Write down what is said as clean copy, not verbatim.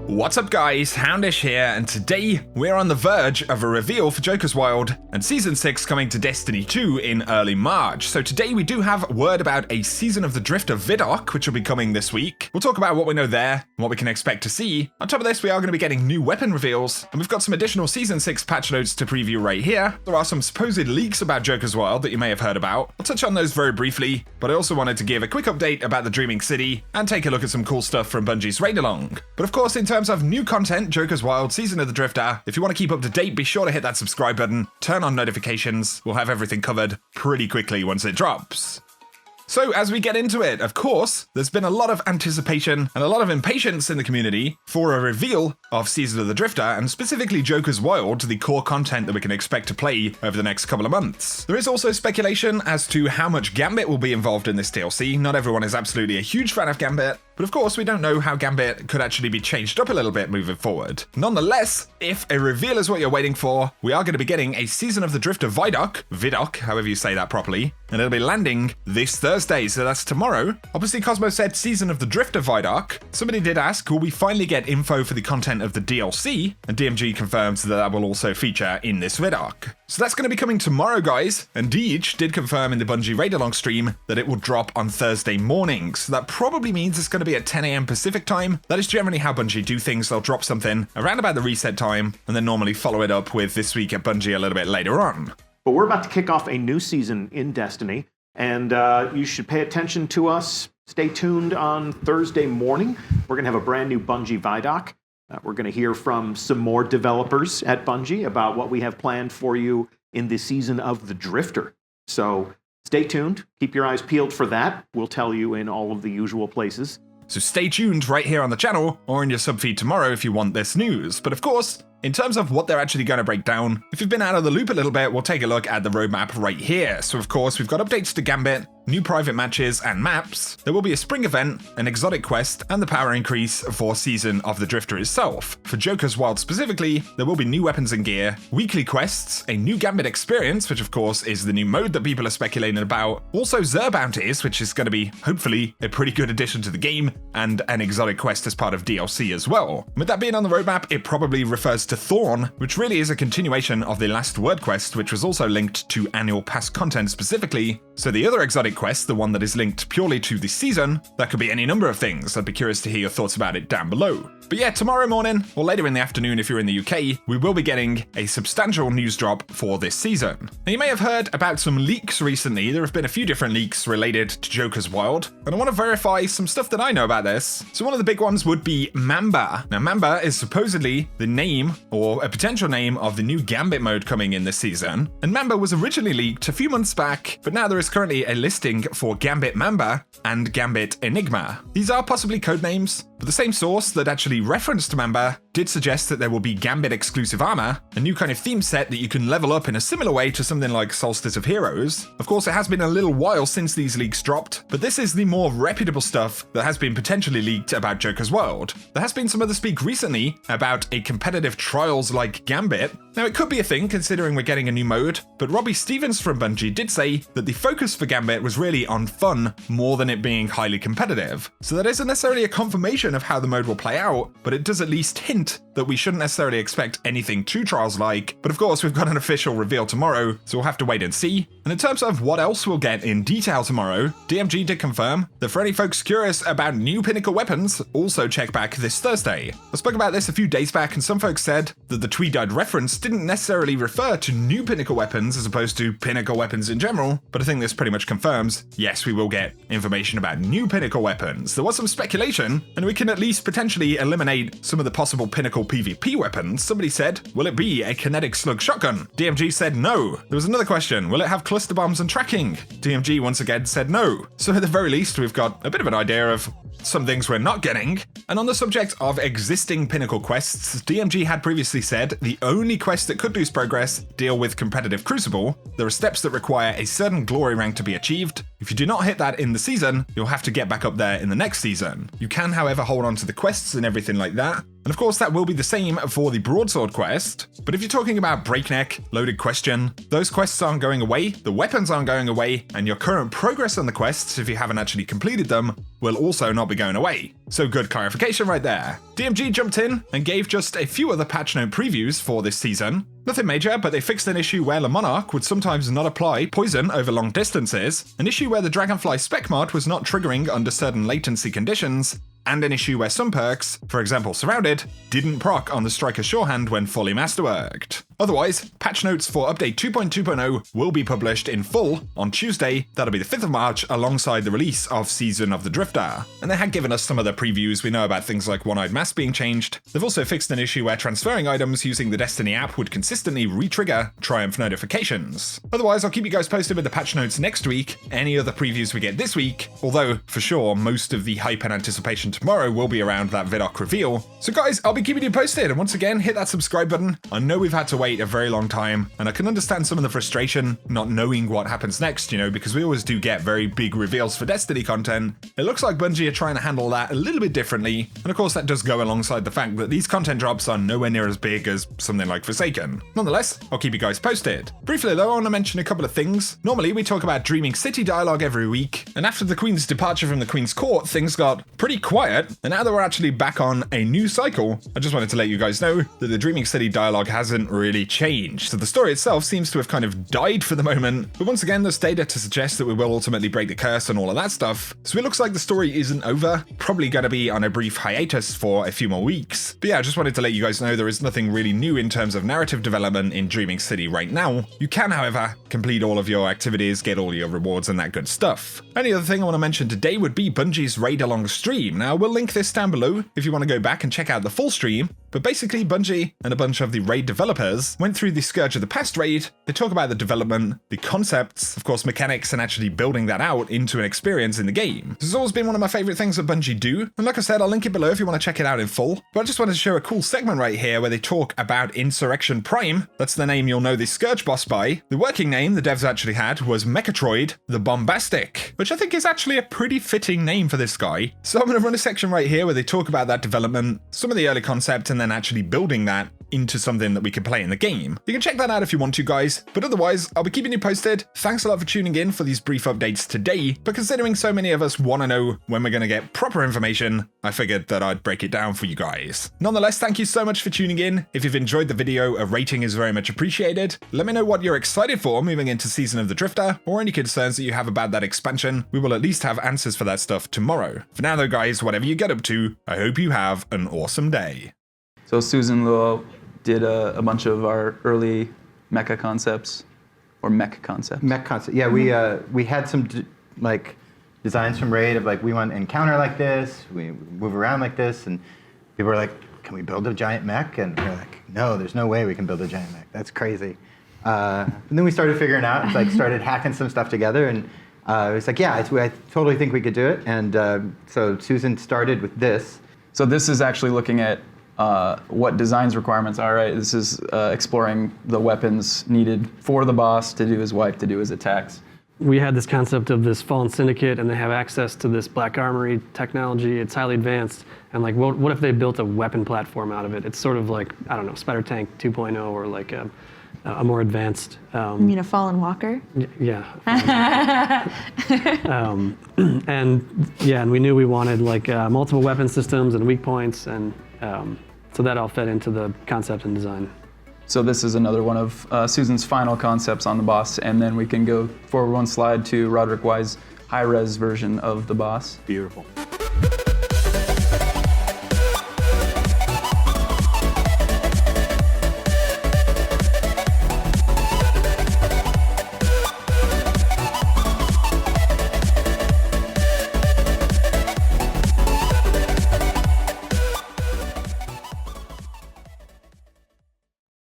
What's up guys, Houndish here, and today we're on the verge of a reveal for Joker's Wild and Season 6 coming to Destiny 2 in early March. So today we do have word about a Season of the Drifter Vidoc, which will be coming this week. We'll talk about what we know there, and what we can expect to see. On top of this, we are going to be getting new weapon reveals, and we've got some additional Season 6 patch notes to preview right here. There are some supposed leaks about Joker's Wild that you may have heard about. I'll touch on those very briefly, but I also wanted to give a quick update about the Dreaming City and take a look at some cool stuff from Bungie's Raid Along. But of course, in terms of new content, Joker's Wild, Season of the Drifter, if you want to keep up to date, be sure to hit that subscribe button, turn on notifications. We'll have everything covered pretty quickly once it drops. So as we get into it, of course, there's been a lot of anticipation and a lot of impatience in the community for a reveal of Season of the Drifter, and specifically Joker's Wild, the core content that we can expect to play over the next couple of months. There is also speculation as to how much Gambit will be involved in this DLC. Not everyone is absolutely a huge fan of Gambit, but of course we don't know how Gambit could actually be changed up a little bit moving forward. Nonetheless, if a reveal is what you're waiting for, we are going to be getting a Season of the Drifter Vidoc, however you say that properly, and it'll be landing this Thursday, so that's tomorrow. Obviously, Cosmo said Season of the Drifter Vidoc. Somebody did ask, will we finally get info for the content of the DLC? And DMG confirms that that will also feature in this Vidoc. So that's going to be coming tomorrow, guys, and Deej did confirm in the Bungie Raid Along stream that it will drop on Thursday morning, so that probably means it's going to be at 10 AM Pacific time. That is generally how Bungie do things. They'll drop something around about the reset time, and then normally follow it up with This Week at Bungie a little bit later on. But we're about to kick off a new season in Destiny, and you should pay attention to us. Stay tuned on Thursday morning. We're going to have a brand new Bungie Vidoc. We're going to hear from some more developers at Bungie about what we have planned for you in the Season of the Drifter. So stay tuned. Keep your eyes peeled for that. We'll tell you in all of the usual places. So stay tuned right here on the channel or in your subfeed tomorrow if you want this news. But of course, in terms of what they're actually going to break down, if you've been out of the loop a little bit, we'll take a look at the roadmap right here. So of course, we've got updates to Gambit, new private matches and maps. There will be a spring event, an exotic quest, and the power increase for Season of the Drifter itself. For Joker's Wild specifically, there will be new weapons and gear, weekly quests, a new Gambit experience, which of course is the new mode that people are speculating about, also Xur bounties, which is going to be, hopefully, a pretty good addition to the game, and an exotic quest as part of DLC as well. With that being on the roadmap, it probably refers to Thorn, which really is a continuation of the Last Word quest, which was also linked to annual pass content specifically. So the other exotic quest, the one that is linked purely to the season, that could be any number of things. I'd be curious to hear your thoughts about it down below. But yeah, tomorrow morning, or later in the afternoon if you're in the UK, we will be getting a substantial news drop for this season. Now you may have heard about some leaks recently. There have been a few different leaks related to Joker's Wild, and I want to verify some stuff that I know about this. So one of the big ones would be Mamba. Now Mamba is supposedly the name, or a potential name, of the new Gambit mode coming in this season. And Mamba was originally leaked a few months back, but now there is currently a listing for Gambit Mamba and Gambit Enigma. These are possibly codenames, but the same source that actually referenced Mamba did suggest that there will be Gambit exclusive armor, a new kind of theme set that you can level up in a similar way to something like Solstice of Heroes. Of course, it has been a little while since these leaks dropped, but this is the more reputable stuff that has been potentially leaked about Joker's Wild. There has been some other speak recently about a competitive trials like Gambit. Now it could be a thing considering we're getting a new mode, but Robbie Stevens from Bungie did say that the focus for Gambit was really on fun more than it being highly competitive. So that isn't necessarily a confirmation of how the mode will play out, but it does at least hint that we shouldn't necessarily expect anything too Trials-like. But of course, we've got an official reveal tomorrow, so we'll have to wait and see. And in terms of what else we'll get in detail tomorrow, DMG did confirm that for any folks curious about new Pinnacle weapons, also check back this Thursday. I spoke about this a few days back, and some folks said that the Tweed-Eyed reference didn't necessarily refer to new Pinnacle weapons as opposed to Pinnacle weapons in general, but I think this pretty much confirms, yes, we will get information about new Pinnacle weapons. There was some speculation, and we can at least potentially eliminate some of the possible Pinnacle PvP weapons. Somebody said, will it be a kinetic slug shotgun? DMG said no. There was another question, will it have cluster bombs and tracking? DMG once again said no. So at the very least, we've got a bit of an idea of some things we're not getting. And on the subject of existing Pinnacle quests, DMG had previously said the only quest that could boost progress deal with competitive Crucible. There are steps that require a certain glory rank to be achieved. If you do not hit that in the season, you'll have to get back up there in the next season. You can, however, hold on to the quests and everything like that. And of course, that will be the same for the broadsword quest. But if you're talking about breakneck, loaded question, those quests aren't going away, the weapons aren't going away, and your current progress on the quests, if you haven't actually completed them, will also not be going away. So good clarification right there. DMG jumped in and gave just a few other patch note previews for this season. Nothing major, but they fixed an issue where the Monarch would sometimes not apply poison over long distances, an issue where the Dragonfly spec mod was not triggering under certain latency conditions, and an issue where some perks, for example Surrounded, didn't proc on the Striker's Shorehand when fully masterworked. Otherwise, patch notes for update 2.2.0 will be published in full on Tuesday, that'll be the 5th of March, alongside the release of Season of the Drifter. And they had given us some other previews. We know about things like One-Eyed Mask being changed. They've also fixed an issue where transferring items using the Destiny app would consistently re-trigger Triumph notifications. Otherwise, I'll keep you guys posted with the patch notes next week, any other previews we get this week, although, for sure, most of the hype and anticipation tomorrow will be around that Vidoc reveal. So guys, I'll be keeping you posted, and once again, hit that subscribe button. I know we've had to wait a very long time, and I can understand some of the frustration not knowing what happens next, because we always do get very big reveals for Destiny content. It looks like Bungie are trying to handle that a little bit differently, and of course that does go alongside the fact that these content drops are nowhere near as big as something like Forsaken. Nonetheless, I'll keep you guys posted. Briefly though, I want to mention a couple of things. Normally we talk about Dreaming City dialogue every week, and after the Queen's departure from the Queen's Court, things got pretty quiet, and now that we're actually back on a new cycle, I just wanted to let you guys know that the Dreaming City dialogue hasn't really changed. So the story itself seems to have kind of died for the moment, but once again there's data to suggest that we will ultimately break the curse and all of that stuff, so it looks like the story isn't over, probably gonna be on a brief hiatus for a few more weeks. But yeah, I just wanted to let you guys know there is nothing really new in terms of narrative development in Dreaming City right now. You can, however, complete all of your activities, get all your rewards and that good stuff. Any other thing I want to mention today would be Bungie's raid along stream. Now we'll link this down below if you want to go back and check out the full stream, but basically Bungie and a bunch of the raid developers went through the Scourge of the Past raid. They talk about the development, the concepts, of course mechanics, and actually building that out into an experience in the game. This has always been one of my favorite things that Bungie do, and like I said, I'll link it below if you want to check it out in full, but I just wanted to show a cool segment right here where they talk about Insurrection Prime. That's the name you'll know the Scourge boss by. The working name the devs actually had was Mechatroid the Bombastic, which I think is actually a pretty fitting name for this guy. So I'm going to run a section right here where they talk about that development, some of the early concept, and then actually building that into something that we can play in the game. You can check that out if you want to, guys, but otherwise, I'll be keeping you posted. Thanks a lot for tuning in for these brief updates today, but considering so many of us want to know when we're going to get proper information, I figured that I'd break it down for you guys. Nonetheless, thank you so much for tuning in. If you've enjoyed the video, a rating is very much appreciated. Let me know what you're excited for moving into Season of the Drifter, or any concerns that you have about that expansion. We will at least have answers for that stuff tomorrow. For now though, guys, whatever you get up to, I hope you have an awesome day. So Susan did a bunch of our early mecha concepts, or mech concepts. Mech concept. Yeah, we had some designs from Raid of we want an encounter like this, we move around like this, and people were like, can we build a giant mech? And we're like, no, there's no way we can build a giant mech. That's crazy. And then we started figuring out, started hacking some stuff together, and it was like, yeah, I totally think we could do it. And so Susan started with this. So this is actually looking at what design's requirements are, right? This is exploring the weapons needed for the boss to do his wipe, to do his attacks. We had this concept of this Fallen Syndicate, and they have access to this Black Armory technology. It's highly advanced, and what if they built a weapon platform out of it? It's sort of like, I don't know, Spider Tank 2.0, or like a more advanced. You mean a Fallen Walker? Yeah. And we knew we wanted multiple weapon systems and weak points, and so that all fed into the concept and design. So this is another one of Susan's final concepts on the boss, and then we can go forward one slide to Roderick Wise' high-res version of the boss. Beautiful.